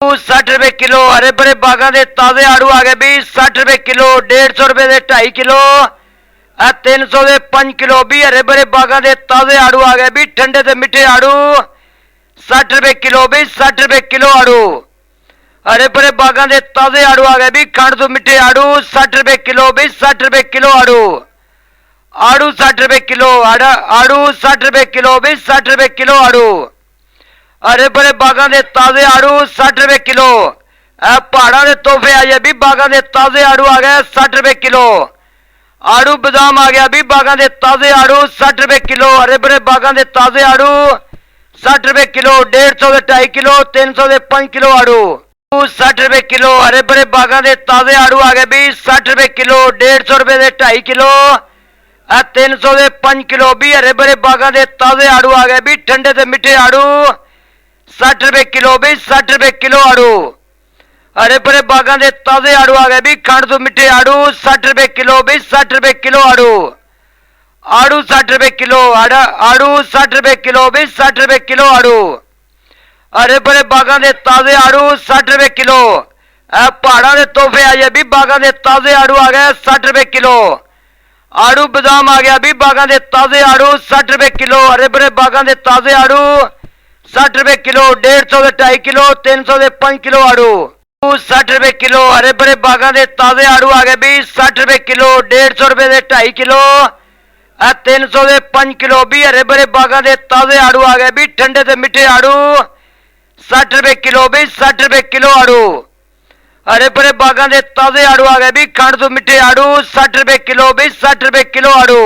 60 रुपए किलो। हरे भरे बागां दे ताजे आड़ू आ गए भी 60 रुपए किलो। 150 रुपए दे 2.5 किलो। 300 दे 5 किलो भी हरे भरे बागां दे ताजे आड़ू आ गए भी ठंडे ते मिठे आड़ू 60 रुपए किलो भी 60 रुपए किलो आड़ू। हरे भरे बागां दे ताजे आड़ू आ गए भी खंड तो मिठे आड़ू 60 रुपए किलो भी 60 रुपए किलो आड़ू। आड़ू 60 रुपए किलो। आड़ू 60 रुपए किलो भी 60 रुपए किलो आड़ू। हरे भरे बागां दे ताजे आड़ू 60 रुपए किलो। पहाड़ां दे तोहफे आए भी बागां दे ताजे आड़ू आ गए 60 रुपए किलो। आड़ू बादाम आ गया भी बागां दे ताजे आड़ू 60 रुपए किलो। हरे भरे बागां दे ताजे आड़ू 60 रुपए किलो। 150 दे 2.5 किलो। 300 दे 5 किलो आड़ू 60 रुपए किलो। हरे भरे बागां दे ताजे आड़ू आ गए भी 60 रुपए किलो। 150 रुपए दे 2.5 किलो। 300 दे 5 किलो भी हरे भरे बागां दे ताजे आड़ू आ गए भी ठंडे ते मिठे आड़ू 60 रुपए किलो भी 60 रुपए किलो आड़ू। हरे भरे बागां दे ताजे आड़ू आ गए भी खंड तो मिठे आड़ू 60 रुपए किलो भी 60 रुपए किलो आड़ू। आड़ू 60 रुपए किलो। आड़ू 60 रुपए किलो भी 60 रुपए किलो आड़ू। हरे भरे बागां दे ताजे आड़ू 60 रुपए किलो। पहाड़ां दे तोहफे आए भी बागां दे ताजे आड़ू आ गए 60 रुपए किलो। आड़ू बादाम आ गया भी बागां दे ताजे आड़ू 60 रुपए किलो। हरे भरे बागां दे ताजे आड़ू 60 रुपए किलो। 150 दे 2.5 किलो। 300 दे 5 किलो आड़ू 60 रुपए किलो। हरे भरे बागां दे ताजे आड़ू आ गए भी 60 रुपए किलो। 150 रुपए दे 2.5 किलो। 300 दे 5 किलो भी हरे भरे बागां दे ताजे आड़ू आ गए भी ठंडे ते मिठे आड़ू 60 रुपए किलो भी 60 रुपए किलो आड़ू। हरे भरे बागां दे ताजे आड़ू आ गए भी खंड तो मिठे आड़ू 60 रुपए किलो भी 60 रुपए किलो आड़ू।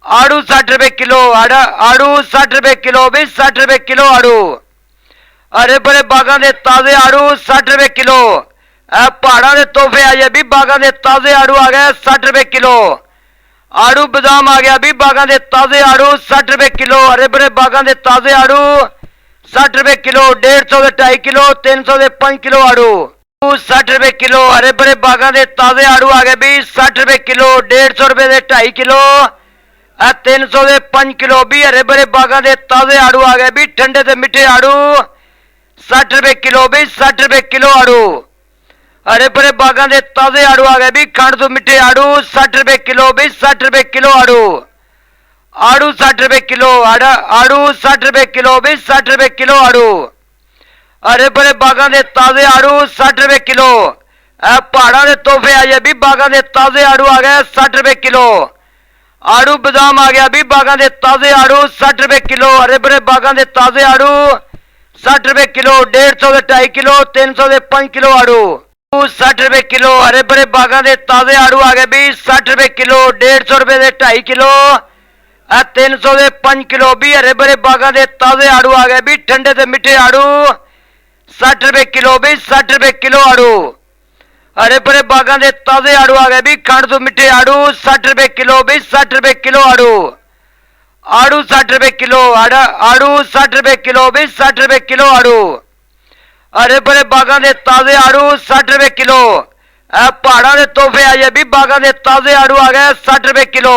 आड़ू 60 रुपए किलो। आड़ू 60 रुपए किलो भी 60 रुपए किलो आड़ू। हरे भरे बागां दे ताजे आड़ू 60 रुपए किलो। पहाड़ां दे तोहफे आए भी बागां दे ताजे आड़ू आ गए 60 रुपए किलो। आड़ू बादाम आ गया भी बागां दे ताजे आड़ू 60 रुपए किलो। हरे भरे बागां दे ताजे आड़ू 60 रुपए किलो। 150 दे 2.5 किलो। 300 दे 5 किलो आड़ू 60 रुपए किलो। हरे भरे बागां दे ताजे आड़ू आ गए भी 60 रुपए किलो। 150 रुपए दे 2.5 किलो। 300 दे 5 किलो भी हरे भरे बागां दे ताजे आड़ू आ गए भी ठंडे ते मिठे आड़ू 60 रुपए किलो भी 60 रुपए किलो आड़ू। हरे भरे बागां दे ताजे आड़ू आ गए भी खंड तो मिठे आड़ू 60 रुपए किलो भी 60 रुपए किलो आड़ू। आड़ू 60 रुपए किलो। आड़ू 60 रुपए किलो भी 60 रुपए किलो आड़ू। हरे भरे बागां दे ताजे आड़ू 60 रुपए किलो। पहाड़ां दे तोहफे आए भी बागां दे ताजे आड़ू आ गए 60 रुपए किलो। आड़ू बादाम आ गया भी बागां दे ताजे आड़ू 60 रुपए किलो। हरे भरे बागां दे ताजे आड़ू 60 रुपए किलो। 150 दे 2.5 किलो। 300 दे 5 किलो आड़ू 60 रुपए किलो। हरे भरे बागां दे ताजे आड़ू आ गए भी 60 रुपए किलो। 150 रुपए दे 2.5 किलो। 300 दे 5 किलो भी हरे भरे बागां दे ताजे आड़ू आ गए भी ठंडे ते मिठे आड़ू 60 रुपए किलो भी 60 रुपए किलो आड़ू। हरे भरे बागां दे ताजे आड़ू आ गए भी खंड तो मिठे आड़ू 60 रुपए किलो भी 60 रुपए किलो आड़ू। आड़ू 60 रुपए किलो। आड़ू 60 रुपए किलो भी 60 रुपए किलो आड़ू। हरे भरे बागां दे ताजे आड़ू 60 रुपए किलो। पहाड़ां दे तोहफे आए भी बागां दे ताजे आड़ू आ गए 60 रुपए किलो।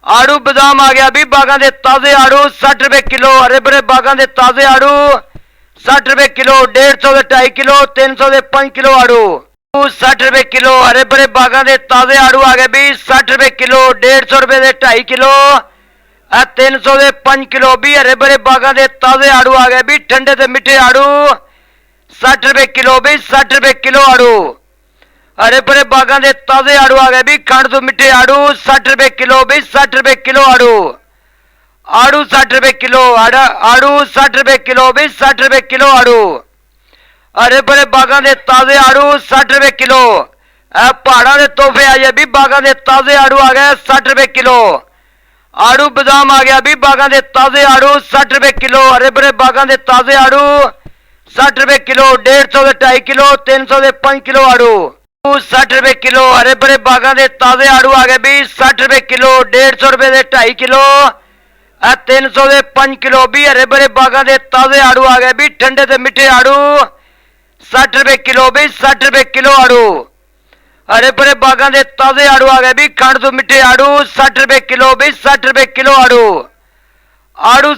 आड़ू बादाम आ गया भी बागां दे ताजे आड़ू 60 रुपए किलो। हरे भरे बागां दे ताजे आड़ू 60 रुपए किलो। 150 दे 2.5 किलो। 300 दे 5 किलो आड़ू 60 रुपए किलो। हरे भरे बागां दे ताजे आड़ू आ गए भी 60 रुपए किलो। 150 रुपए दे 2.5 किलो। 300 दे 5 किलो भी हरे भरे बागां दे ताजे आड़ू आ गए भी ठंडे ते मिठे आड़ू 60 रुपए किलो भी 60 रुपए किलो आड़ू। हरे भरे बागां दे ताजे आड़ू आ गए भी खंड तो मिठे आड़ू 60 रुपए किलो भी 60 रुपए किलो आड़ू। आड़ू 60 रुपए किलो। आड़ू 60 रुपए किलो भी 60 रुपए किलो आड़ू। हरे भरे बागां दे ताजे आड़ू 60 रुपए किलो। पहाड़ां दे तोहफे आए भी बागां दे ताजे आड़ू आ गए 60 रुपए किलो। आड़ू बादाम आ गया भी बागां दे ताजे आड़ू 60 रुपए किलो। हरे भरे बागां दे ताजे आड़ू 60 रुपए किलो। 150 दे 2.5 किलो। 300 दे 5 किलो आड़ू 60 रुपए किलो। हरे भरे बागां दे ताजे आड़ू आ गए भी 60 रुपए किलो। 150 रुपए दे 2.5 किलो। 300 दे 5 किलो भी हरे भरे बागां दे ताजे आड़ू आ गए भी ठंडे ते मिठे आड़ू 60 रुपए किलो भी 60 रुपए किलो आड़ू। हरे भरे बागां दे ताजे आड़ू आ गए भी खंड तो मिठे आड़ू 60 रुपए किलो भी 60 रुपए किलो आड़ू। आड़ू